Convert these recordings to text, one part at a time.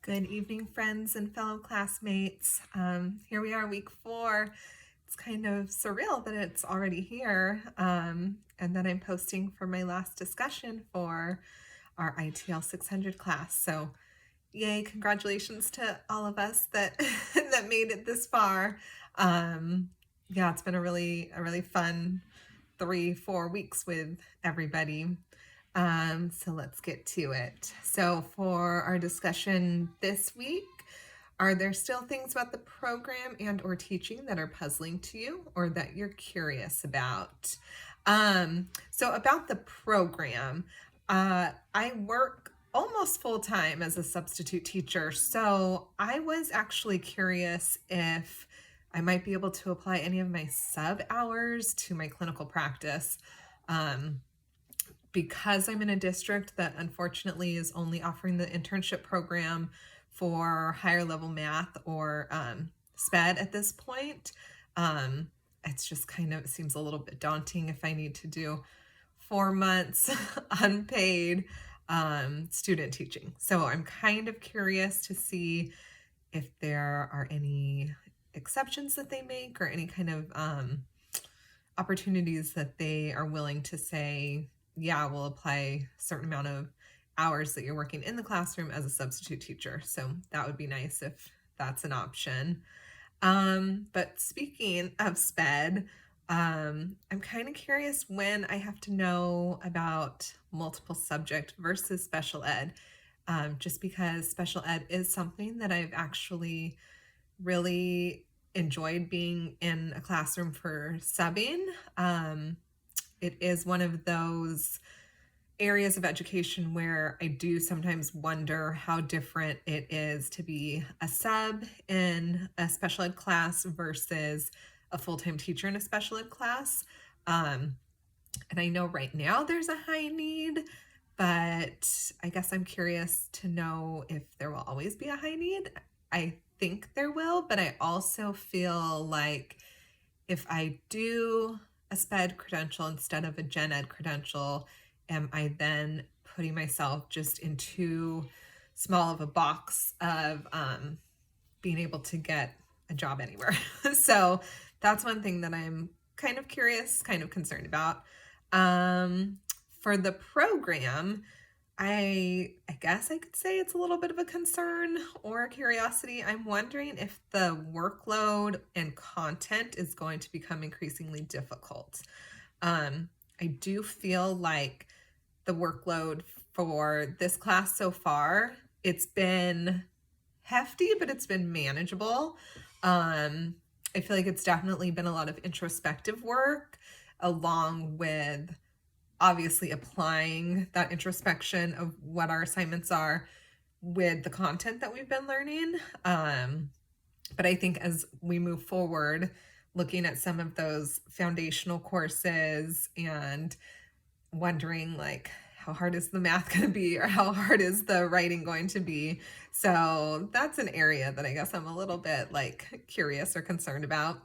Good evening, friends and fellow classmates. Here we are, week 4. It's kind of surreal that it's already here, and that I'm posting for my last discussion for our ITL 600 class. So, yay! Congratulations to all of us that that made it this far. Yeah, it's been a really fun 3-4 weeks with everybody. So let's get to it. So for our discussion this week, are there still things about the program and or teaching that are puzzling to you or that you're curious about? So about the program, I work almost full time as a substitute teacher. So I was actually curious if I might be able to apply any of my sub hours to my clinical practice. Because I'm in a district that unfortunately is only offering the internship program for higher level math or SPED at this point, it's just it seems a little bit daunting if I need to do 4 months unpaid student teaching. So I'm kind of curious to see if there are any exceptions that they make or any kind of opportunities that they are willing to say, yeah, we'll apply a certain amount of hours that you're working in the classroom as a substitute teacher. So that would be nice if that's an option. But speaking of SPED, I'm kind of curious when I have to know about multiple subject versus special ed, just because special ed is something that I've actually really enjoyed being in a classroom for subbing. It is one of those areas of education where I do sometimes wonder how different it is to be a sub in a special ed class versus a full-time teacher in a special ed class. And I know right now there's a high need, but I guess I'm curious to know if there will always be a high need. I think there will, but I also feel like if I do a SPED credential instead of a gen ed credential, am I then putting myself just in too small of a box of being able to get a job anywhere? So that's one thing that I'm kind of curious, kind of concerned about. For the program, I guess I could say it's a little bit of a concern or a curiosity. I'm wondering if the workload and content is going to become increasingly difficult. I do feel like the workload for this class so far, it's been hefty, but it's been manageable. I feel like it's definitely been a lot of introspective work along with obviously applying that introspection of what our assignments are with the content that we've been learning. But I think as we move forward, looking at some of those foundational courses and wondering like, how hard is the math going to be or how hard is the writing going to be? So that's an area that I guess I'm a little bit like curious or concerned about.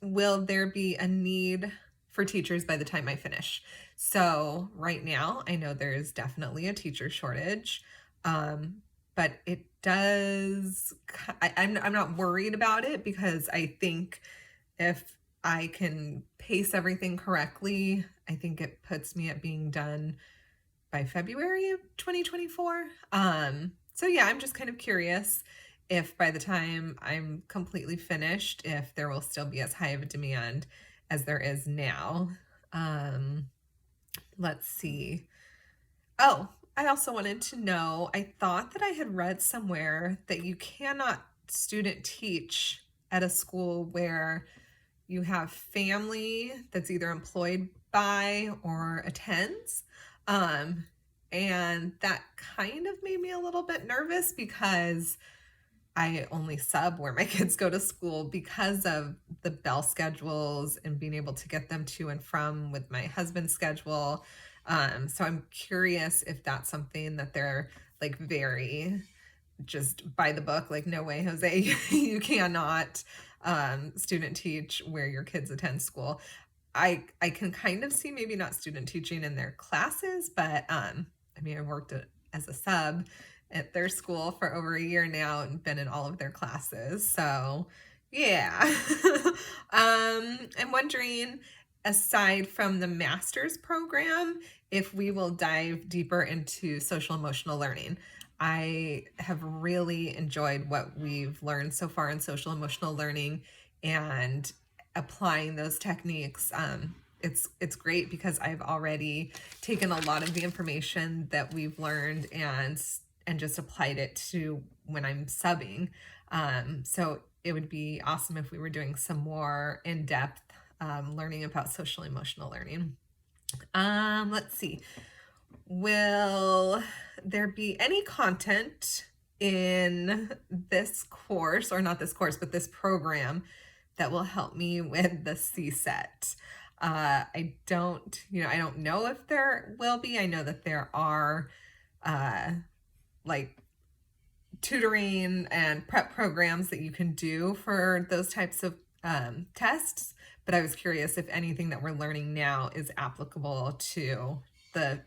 Will there be a need for teachers by the time I finish? So right now, I know there's definitely a teacher shortage, but it does, I'm not worried about it because I think if I can pace everything correctly, I think it puts me at being done by February of 2024. So yeah, I'm just kind of curious if by the time I'm completely finished, if there will still be as high of a demand as there is now. Let's see. Oh, I also wanted to know, I thought that I had read somewhere that you cannot student teach at a school where you have family that's either employed by or attends. And that kind of made me a little bit nervous because I only sub where my kids go to school because of the bell schedules and being able to get them to and from with my husband's schedule. So I'm curious if that's something that they're like very just by the book, like, no way, Jose, you cannot student teach where your kids attend school. I can kind of see maybe not student teaching in their classes, but I mean, I worked as a sub at their school for over a year now and been in all of their classes. So, yeah. I'm wondering, aside from the master's program, if we will dive deeper into social emotional learning. I have really enjoyed what we've learned so far in social emotional learning and applying those techniques. It's great because I've already taken a lot of the information that we've learned and just applied it to when I'm subbing. So it would be awesome if we were doing some more in-depth learning about social emotional learning. Let's see. Will there be any content in this course, or not this course, but this program that will help me with the CSET? I don't know if there will be. I know that there are like tutoring and prep programs that you can do for those types of tests, but I was curious if anything that we're learning now is applicable to the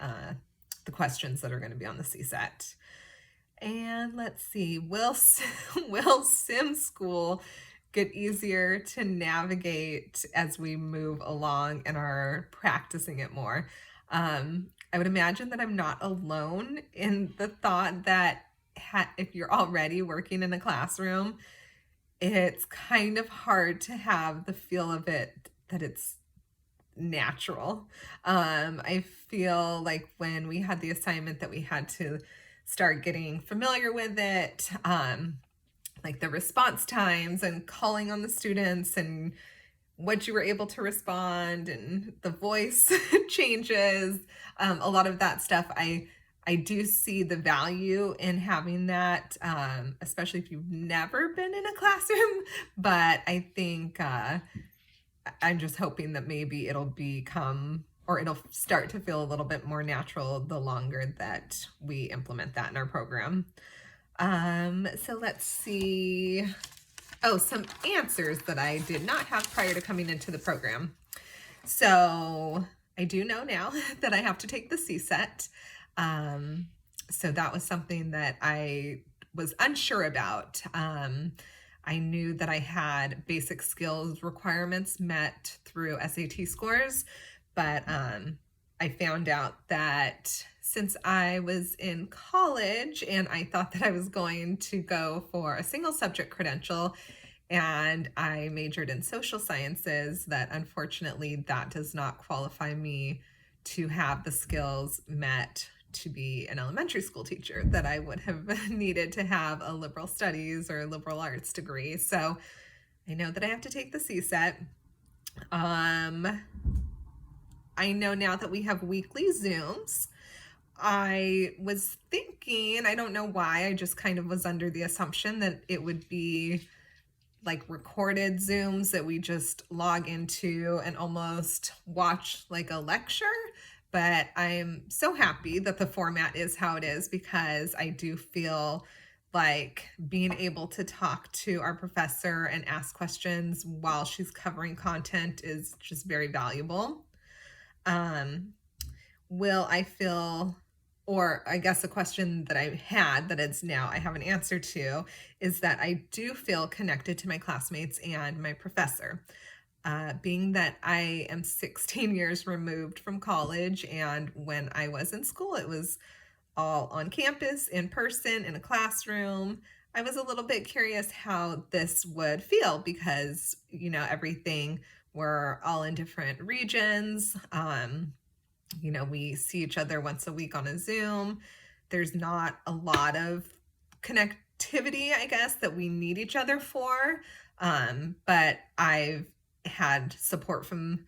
questions that are going to be on the CSET. And let's see, will sim school get easier to navigate as we move along and are practicing it more? I would imagine that I'm not alone in the thought that if you're already working in a classroom, it's kind of hard to have the feel of it that it's natural. I feel like when we had the assignment that we had to start getting familiar with it, like the response times and calling on the students and what you were able to respond and the voice changes, a lot of that stuff, I do see the value in having that, especially if you've never been in a classroom. But I think I'm just hoping that maybe it'll start to feel a little bit more natural the longer that we implement that in our program. So let's see. Oh, some answers that I did not have prior to coming into the program. So I do know now that I have to take the CSET. So that was something that I was unsure about. I knew that I had basic skills requirements met through SAT scores, but I found out that since I was in college and I thought that I was going to go for a single subject credential and I majored in social sciences, that unfortunately that does not qualify me to have the skills met to be an elementary school teacher, that I would have needed to have a liberal studies or liberal arts degree. So I know that I have to take the CSET. I know now that we have weekly Zooms. I was thinking, I don't know why, I just kind of was under the assumption that it would be like recorded Zooms that we just log into and almost watch like a lecture. But I'm so happy that the format is how it is, because I do feel like being able to talk to our professor and ask questions while she's covering content is just very valuable. Will I feel, or I guess a question that I had that it's now I have an answer to, is that I do feel connected to my classmates and my professor. Being that I am 16 years removed from college, and when I was in school, it was all on campus, in person, in a classroom. I was a little bit curious how this would feel because, everything, we're all in different regions. We see each other once a week on a Zoom. There's not a lot of connectivity, I guess, that we need each other for. But I've had support from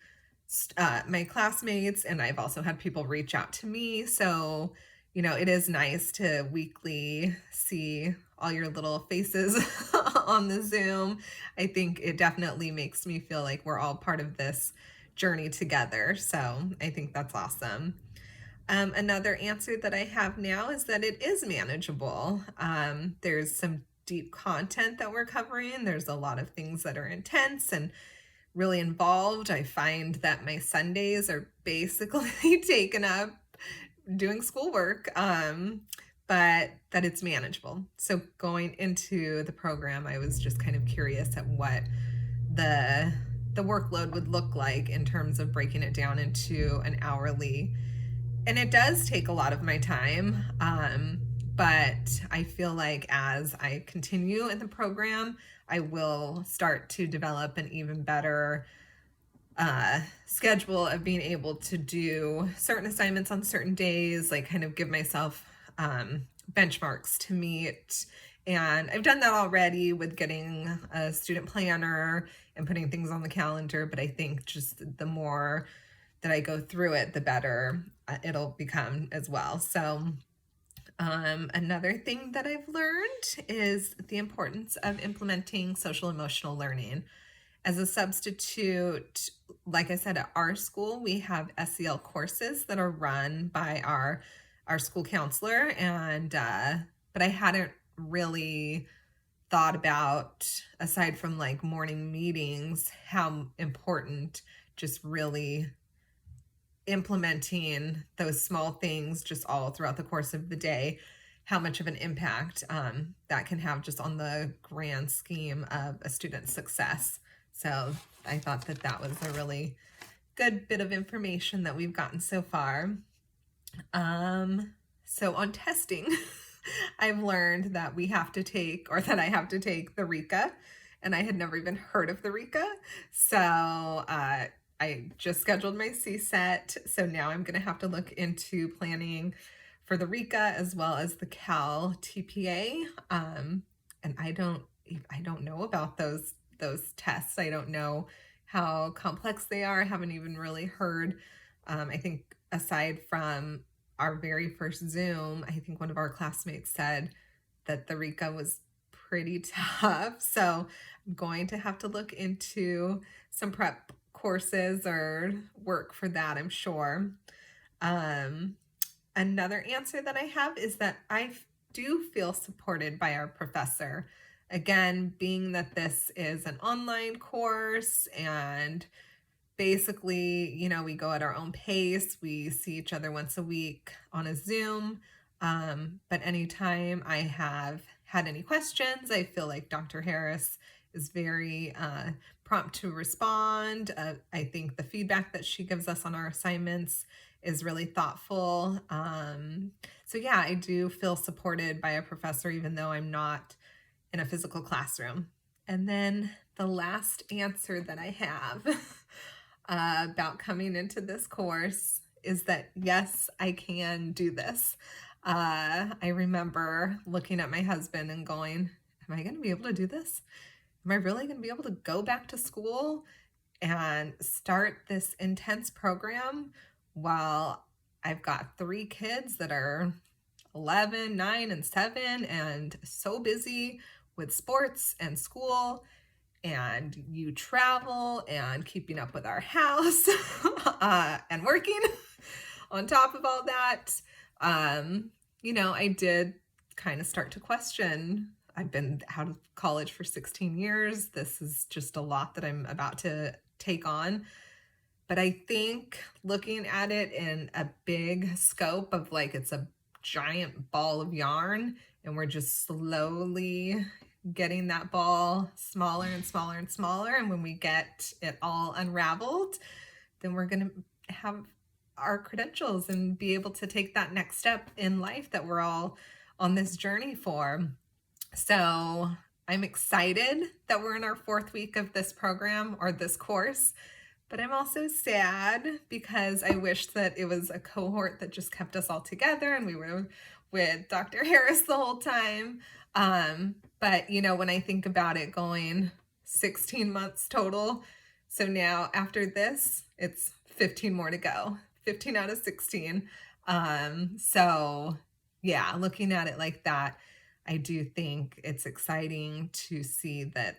my classmates, and I've also had people reach out to me. So, it is nice to weekly see all your little faces on the Zoom. I think it definitely makes me feel like we're all part of this journey together. So I think that's awesome. Another answer that I have now is that it is manageable. There's some deep content that we're covering. There's a lot of things that are intense and really involved. I find that my Sundays are basically taken up doing schoolwork. but that it's manageable. So going into the program, I was just kind of curious at what the workload would look like in terms of breaking it down into an hourly. And it does take a lot of my time. But I feel like as I continue in the program, I will start to develop an even better schedule of being able to do certain assignments on certain days, like kind of give myself benchmarks to meet. And I've done that already with getting a student planner and putting things on the calendar. But I think just the more that I go through it, the better it'll become as well. So another thing that I've learned is the importance of implementing social emotional learning. As a substitute, like I said, at our school, we have SEL courses that are run by our school counselor, and but I hadn't really thought about, aside from like morning meetings, how important just really implementing those small things just all throughout the course of the day, how much of an impact that can have just on the grand scheme of a student's success. So I thought that that was a really good bit of information that we've gotten so far. So on testing, I've learned that we have to take, or that I have to take the RECA, and I had never even heard of the RECA. So I just scheduled my CSET, so now I'm going to have to look into planning for the RECA as well as the Cal TPA. And I don't know about those tests. I don't know how complex they are. I haven't even really heard. I think aside from our very first Zoom, I think one of our classmates said that the RECA was pretty tough. So I'm going to have to look into some prep courses or work for that, I'm sure. Another answer that I have is that I do feel supported by our professor. Again, being that this is an online course and basically, we go at our own pace. We see each other once a week on a Zoom. But anytime I have had any questions, I feel like Dr. Harris is very prompt to respond. I think the feedback that she gives us on our assignments is really thoughtful. So yeah, I do feel supported by a professor, even though I'm not in a physical classroom. And then the last answer that I have about coming into this course is that yes, I can do this. I remember looking at my husband and going, am I going to be able to do this? Am I really going to be able to go back to school and start this intense program while I've got 3 kids that are 11, 9, and 7 and so busy with sports and school, and you travel and keeping up with our house and working on top of all that. I did kind of start to question. I've been out of college for 16 years. This is just a lot that I'm about to take on. But I think looking at it in a big scope of like it's a giant ball of yarn, and we're just slowly getting that ball smaller and smaller and smaller. And when we get it all unraveled, then we're going to have our credentials and be able to take that next step in life that we're all on this journey for. So I'm excited that we're in our 4th week of this program or this course, but I'm also sad because I wish that it was a cohort that just kept us all together and we were with Dr. Harris the whole time. But when I think about it, going 16 months total. So now after this, it's 15 more to go, 15 out of 16. So yeah, looking at it like that, I do think it's exciting to see that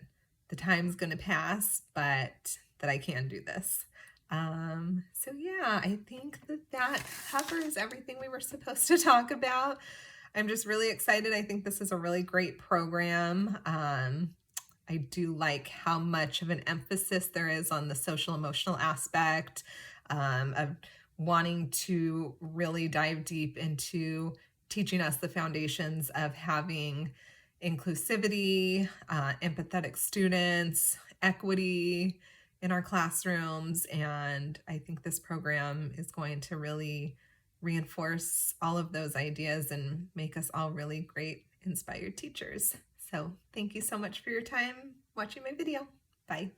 the time's going to pass, but that I can do this. So yeah, I think that covers everything we were supposed to talk about. I'm just really excited. I think this is a really great program. I do like how much of an emphasis there is on the social emotional aspect of wanting to really dive deep into teaching us the foundations of having inclusivity, empathetic students, equity in our classrooms. And I think this program is going to really reinforce all of those ideas and make us all really great, inspired teachers. So thank you so much for your time watching my video. Bye.